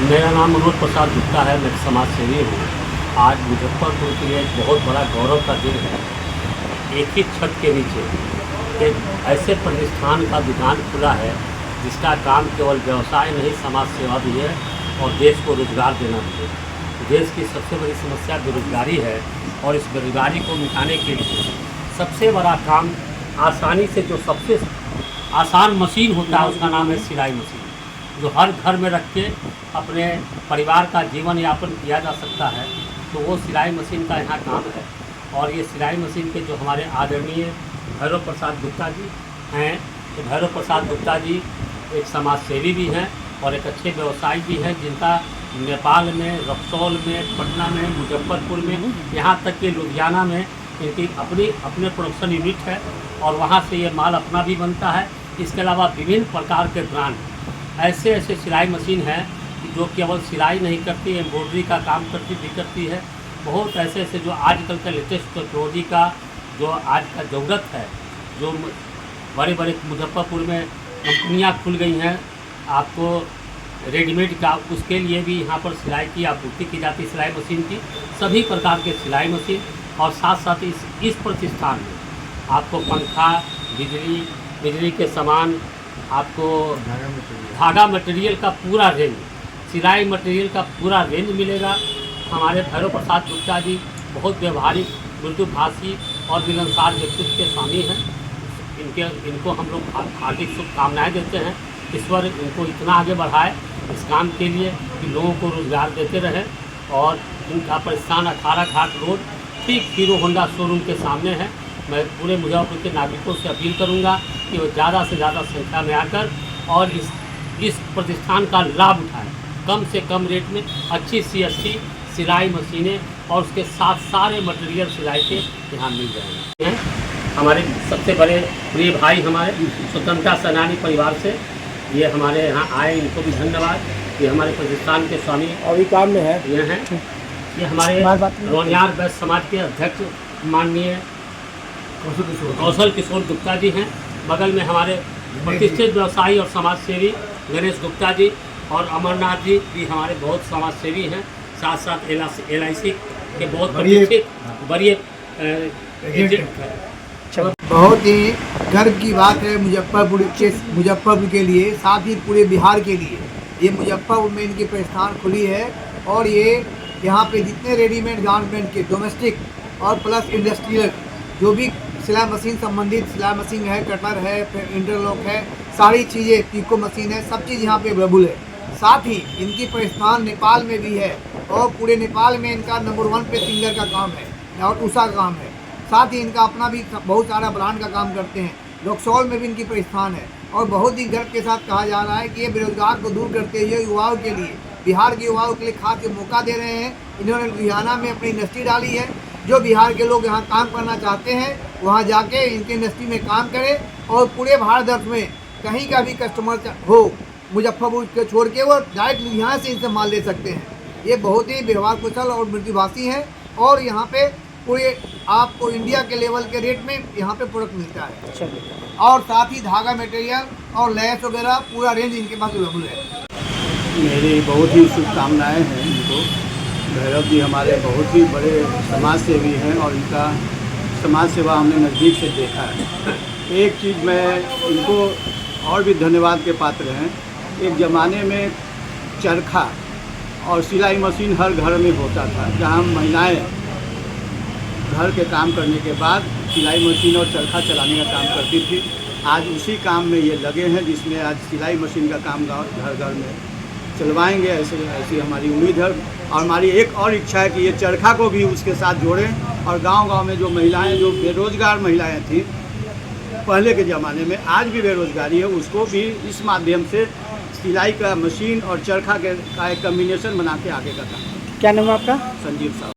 मेरा नाम मनोज प्रसाद गुप्ता है। मैं समाज सेवी हूँ। आज मुजफ्फरपुर के लिए एक बहुत बड़ा गौरव का दिन है। एक ही छत के नीचे एक ऐसे प्रतिष्ठान का दुकान खुला है जिसका काम केवल व्यवसाय नहीं, समाज सेवा भी है और देश को रोजगार देना भी है। देश की सबसे बड़ी समस्या बेरोजगारी है और इस बेरोजगारी को मिटाने के लिए सबसे बड़ा काम, आसानी से जो सबसे आसान मशीन होता है उसका नाम है सिलाई मशीन, जो हर घर में रख के अपने परिवार का जीवन यापन किया जा सकता है। तो वो सिलाई मशीन का यहाँ काम है। और ये सिलाई मशीन के जो हमारे आदरणीय भैरव प्रसाद गुप्ता जी हैं, तो भैरव प्रसाद गुप्ता जी एक समाज सेवी भी हैं और एक अच्छे व्यवसायी भी हैं, जिनका नेपाल में, रक्सौल में, पटना में, मुजफ्फरपुर में, यहाँ तक कि लुधियाना में इनकी अपने प्रोडक्शन यूनिट है और वहाँ से ये माल अपना भी बनता है। इसके अलावा विभिन्न प्रकार के ब्रांड ऐसे ऐसे सिलाई मशीन है जो केवल सिलाई नहीं करती, एम्ब्रॉयडरी का काम करती है। बहुत ऐसे ऐसे जो आजकल का लेटेस्ट टेक्नोलॉजी का जो आज का ज़रूरत है, जो बड़े बड़े मुजफ्फरपुर में कंपनियां खुल गई हैं आपको रेडीमेड का, उसके लिए भी यहाँ पर सिलाई की आपूर्ति की जाती है। सिलाई मशीन की सभी प्रकार के सिलाई मशीन और साथ साथ इस प्रतिष्ठान में आपको पंखा, बिजली के सामान, आपको धागा मटेरियल का पूरा रेंज, सिलाई मटेरियल का पूरा रेंज मिलेगा। हमारे भैरव प्रसाद गुप्ता जी बहुत व्यवहारिक, मृदुभाषी और मिलनसार व्यक्तित्व के स्वामी हैं। इनको हम लोग हार्दिक शुभकामनाएँ देते हैं। ईश्वर इनको इतना आगे बढ़ाए इस काम के लिए कि लोगों को रोजगार देते रहें। और इनका प्रतिष्ठान 18 घाट रोड ठीक हीरो होंडा शोरूम के सामने है। मैं पूरे मुजफ्फरपुर के नागरिकों से अपील करूंगा कि वो ज़्यादा से ज़्यादा संख्या में आकर और इस प्रतिष्ठान का लाभ उठाएं। कम से कम रेट में अच्छी सिलाई मशीनें और उसके साथ सारे मटेरियल सिलाई के यहाँ मिल जाएंगे। हमारे सबसे बड़े प्रिय भाई हमारे स्वतंत्रता सेनानी परिवार से ये हमारे यहाँ आए, इनको भी धन्यवाद। ये हमारे प्रतिष्ठान के स्वामी अभी काम में है, ये हैं। ये हमारे रोनियार वैश्य समाज के अध्यक्ष माननीय कौशल किशोर गुप्ता जी हैं। बगल में हमारे प्रतिष्ठित व्यवसायी और समाज सेवी गणेश गुप्ता जी और अमरनाथ जी भी हमारे बहुत समाज सेवी हैं। साथ साथ LIC के बहुत बड़ी एजेंट हैं। बहुत ही गर्व की बात है मुजफ्फरपुर के लिए, साथ ही पूरे बिहार के लिए। ये मुजफ्फरपुर में इनकी प्रतिष्ठान खुली है और ये यहाँ पे जितने रेडीमेड गारमेंट के डोमेस्टिक और प्लस इंडस्ट्रियल जो भी सिलाई मशीन संबंधित सिलाई मशीन है, कटर है, इंटरलॉक है, सारी चीज़ें, पीको मशीन है, सब चीज़ यहाँ पे अवेलेबल है। साथ ही इनकी प्रतिष्ठान नेपाल में भी है और पूरे नेपाल में इनका नंबर 1 पे सिंगर का काम है और उषा का काम है। साथ ही इनका अपना भी बहुत सारा ब्रांड का काम करते हैं। रक्सौल में भी इनकी प्रतिष्ठान है और बहुत ही गर्व के साथ कहा जा रहा है कि ये बेरोजगार को दूर करते हुए युवाओं के लिए, बिहार के युवाओं के लिए खास मौका दे रहे हैं। इन्होंने लुधियाना में अपनी इंडस्ट्री डाली है। जो बिहार के लोग यहाँ काम करना चाहते हैं वहाँ जाके इनके इंडस्ट्री में काम करें और पूरे भारतवर्ष में कहीं का भी कस्टमर हो मुजफ्फरपुर को छोड़ के वो डायरेक्ट लुधियाना से इनसे माल ले सकते हैं। ये बहुत ही व्यवहार कुशल और मृदुभाषी हैं और यहाँ पे पूरे आपको इंडिया के लेवल के रेट में यहाँ पे प्रोडक्ट मिलता है। और साथ ही धागा मटेरियल और लैस वगैरह पूरा रेंज इनके पास अवेलेबल है। मेरी बहुत ही शुभकामनाएँ हैं इनको। भैरव जी हमारे बहुत ही बड़े समाज सेवी हैं और इनका समाज सेवा हमने नज़दीक से देखा है। एक चीज़ मैं इनको और भी धन्यवाद के पात्र हैं। एक ज़माने में चरखा और सिलाई मशीन हर घर में होता था, जहां महिलाएं घर के काम करने के बाद सिलाई मशीन और चरखा चलाने का काम करती थी। आज उसी काम में ये लगे हैं, जिसमें आज सिलाई मशीन का काम घर घर में चलवाएंगे, ऐसी हमारी उम्मीद है। और हमारी एक और इच्छा है कि ये चरखा को भी उसके साथ जोड़ें और गांव-गांव में जो महिलाएं, जो बेरोजगार महिलाएं थीं पहले के ज़माने में, आज भी बेरोजगारी है, उसको भी इस माध्यम से सिलाई का मशीन और चरखा का एक कम्बिनेशन बना के आगे का काम। क्या नाम है आपका? संजीव साहब।